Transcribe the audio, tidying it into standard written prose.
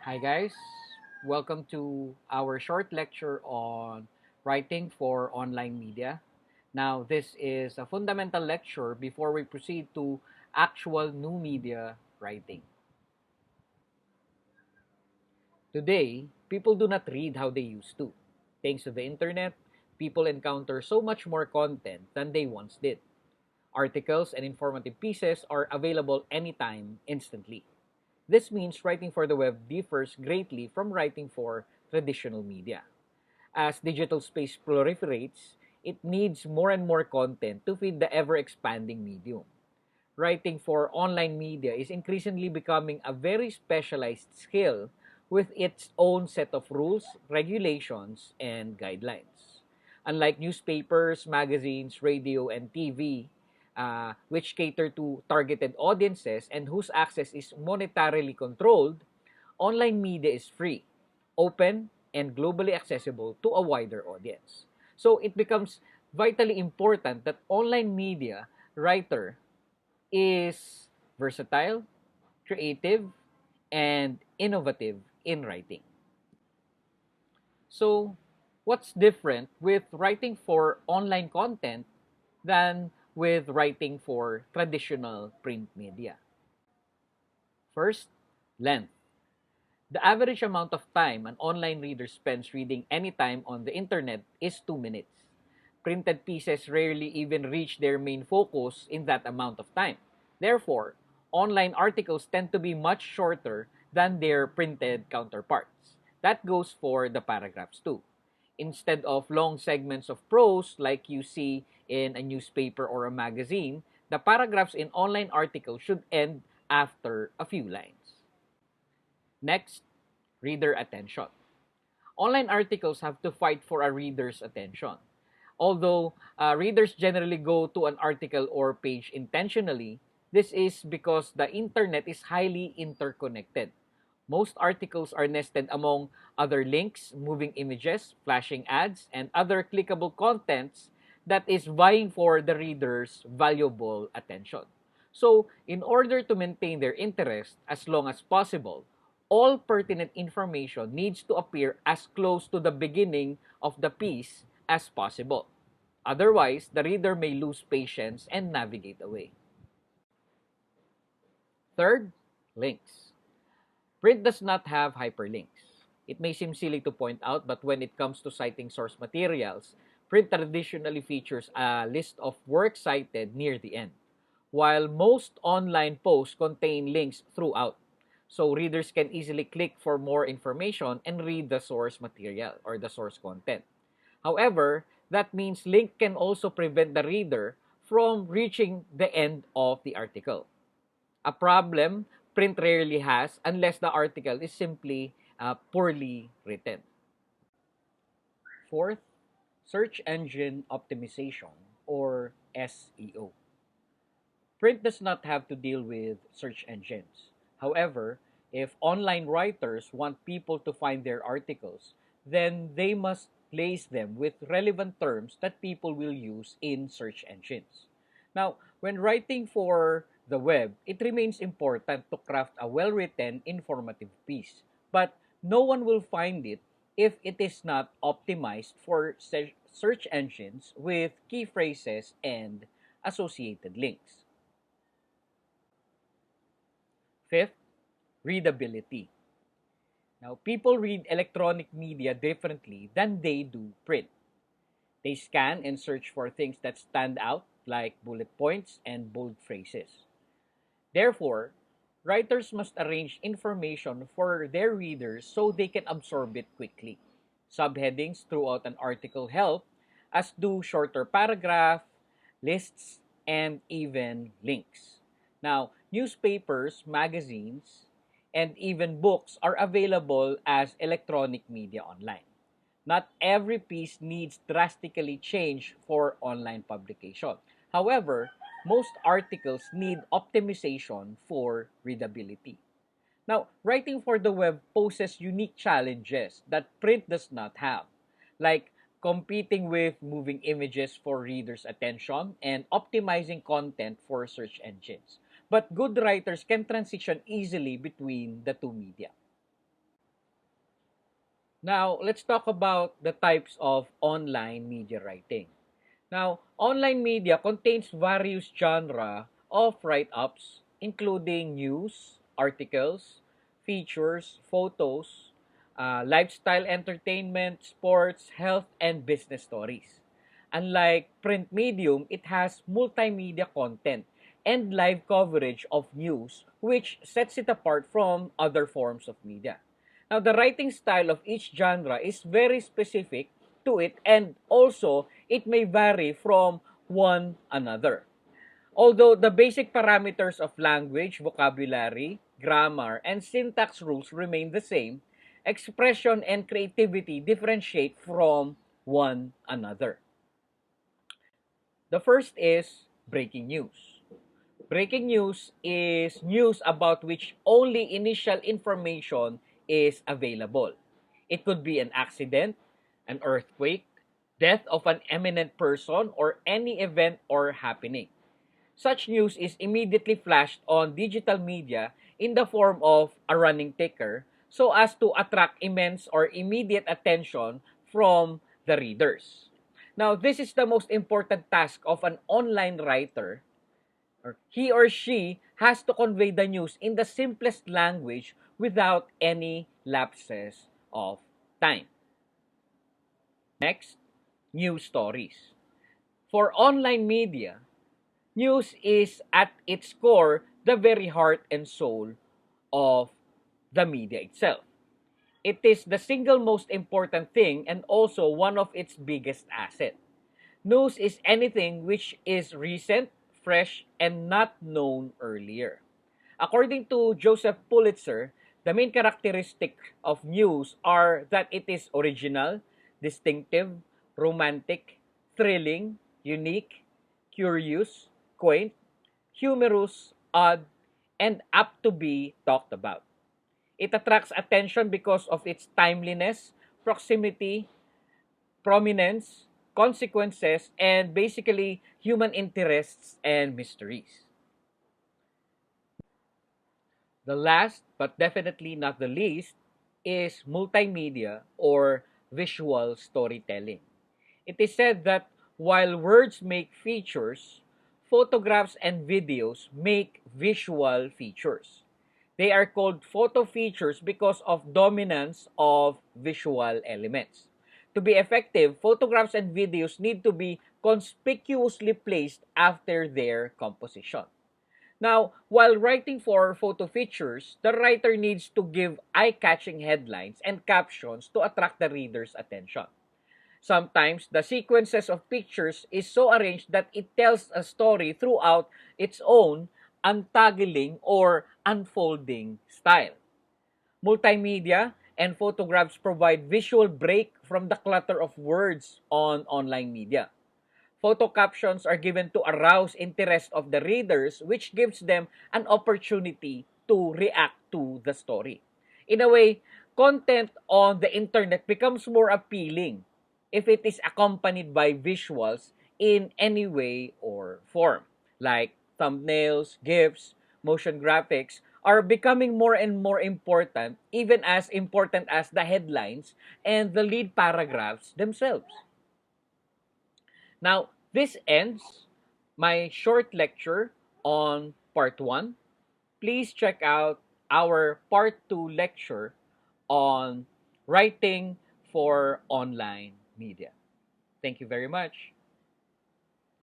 Hi guys, welcome to our short lecture on writing for online media. Now, this is a fundamental lecture before we proceed to actual new media writing. Today, people do not read how they used to. Thanks to the internet, people encounter so much more content than they once did. Articles and informative pieces are available anytime, instantly. This means writing for the web differs greatly from writing for traditional media. As digital space proliferates, it needs more and more content to feed the ever expanding medium. Writing for online media is increasingly becoming a very specialized skill with its own set of rules, regulations, and guidelines. Unlike newspapers, magazines, radio, and TV, which cater to targeted audiences and whose access is monetarily controlled, online media is free, open, and globally accessible to a wider audience. So it becomes vitally important that online media writer is versatile, creative, and innovative in writing. So, what's different with writing for online content than with writing for traditional print media? First, length. The average amount of time an online reader spends reading anytime on the internet is 2 minutes. Printed pieces rarely even reach their main focus in that amount of time. Therefore, online articles tend to be much shorter than their printed counterparts. That goes for the paragraphs too. Instead of long segments of prose like you see in a newspaper or a magazine, the paragraphs in online articles should end after a few lines. Next, reader attention. Online articles have to fight for a reader's attention. Although readers generally go to an article or page intentionally, this is because the internet is highly interconnected. Most articles are nested among other links, moving images, flashing ads, and other clickable contents that is vying for the reader's valuable attention. So, in order to maintain their interest as long as possible, all pertinent information needs to appear as close to the beginning of the piece as possible. Otherwise, the reader may lose patience and navigate away. Third, links. Print does not have hyperlinks. It may seem silly to point out, but when it comes to citing source materials, print traditionally features a list of works cited near the end, while most online posts contain links throughout. So readers can easily click for more information and read the source material or the source content. However, that means link can also prevent the reader from reaching the end of the article. A problem print rarely has unless the article is simply poorly written. Fourth, search engine optimization or SEO. Print does not have to deal with search engines. However, if online writers want people to find their articles, then they must place them with relevant terms that people will use in search engines. Now, when writing for the web, it remains important to craft a well written, informative piece. But no one will find it if it is not optimized for search engines with key phrases and associated links. Fifth, readability. Now, people read electronic media differently than they do print. They scan and search for things that stand out, like bullet points and bold phrases. Therefore, writers must arrange information for their readers so they can absorb it quickly. Subheadings throughout an article help, as do shorter paragraph, lists, and even links. Now, newspapers, magazines, and even books are available as electronic media online. Not every piece needs drastically change for online publication. However, most articles need optimization for readability. Now, writing for the web poses unique challenges that print does not have, like competing with moving images for readers' attention and optimizing content for search engines. But good writers can transition easily between the two media. Now, let's talk about the types of online media writing. Now, online media contains various genre of write-ups, including news, articles, features, photos, lifestyle entertainment, sports, health, and business stories. Unlike print medium, it has multimedia content and live coverage of news, which sets it apart from other forms of media. Now, the writing style of each genre is very specific to it, and also it may vary from one another. Although the basic parameters of language, vocabulary, grammar, and syntax rules remain the same, expression and creativity differentiate from one another. The first is breaking news. Breaking news is news about which only initial information is available. It could be an accident, an earthquake, death of an eminent person, or any event or happening. Such news is immediately flashed on digital media in the form of a running ticker so as to attract immense or immediate attention from the readers. Now, this is the most important task of an online writer. He or she has to convey the news in the simplest language without any lapses of time. Next, news stories. For online media, news is at its core the very heart and soul of the media itself. It is the single most important thing and also one of its biggest assets. News is anything which is recent, fresh, and not known earlier. According to Joseph Pulitzer, the main characteristic of news are that it is original, distinctive, romantic, thrilling, unique, curious, quaint, humorous, odd, and apt to be talked about. It attracts attention because of its timeliness, proximity, prominence, consequences, and basically human interests and mysteries. The last, but definitely not the least, is multimedia or visual storytelling. It is said that while words make features, photographs and videos make visual features. They are called photo features because of dominance of visual elements. To be effective, photographs and videos need to be conspicuously placed after their composition. Now, while writing for photo features, the writer needs to give eye-catching headlines and captions to attract the reader's attention. Sometimes, the sequences of pictures is so arranged that it tells a story throughout its own untangling or unfolding style. Multimedia and photographs provide visual break from the clutter of words on online media. Photo captions are given to arouse interest of the readers, which gives them an opportunity to react to the story. In a way, content on the internet becomes more appealing if it is accompanied by visuals in any way or form, like thumbnails, GIFs, motion graphics are becoming more and more important, even as important as the headlines and the lead paragraphs themselves. Now, this ends my short lecture on part 1. Please check out our part 2 lecture on writing for online media. Thank you very much.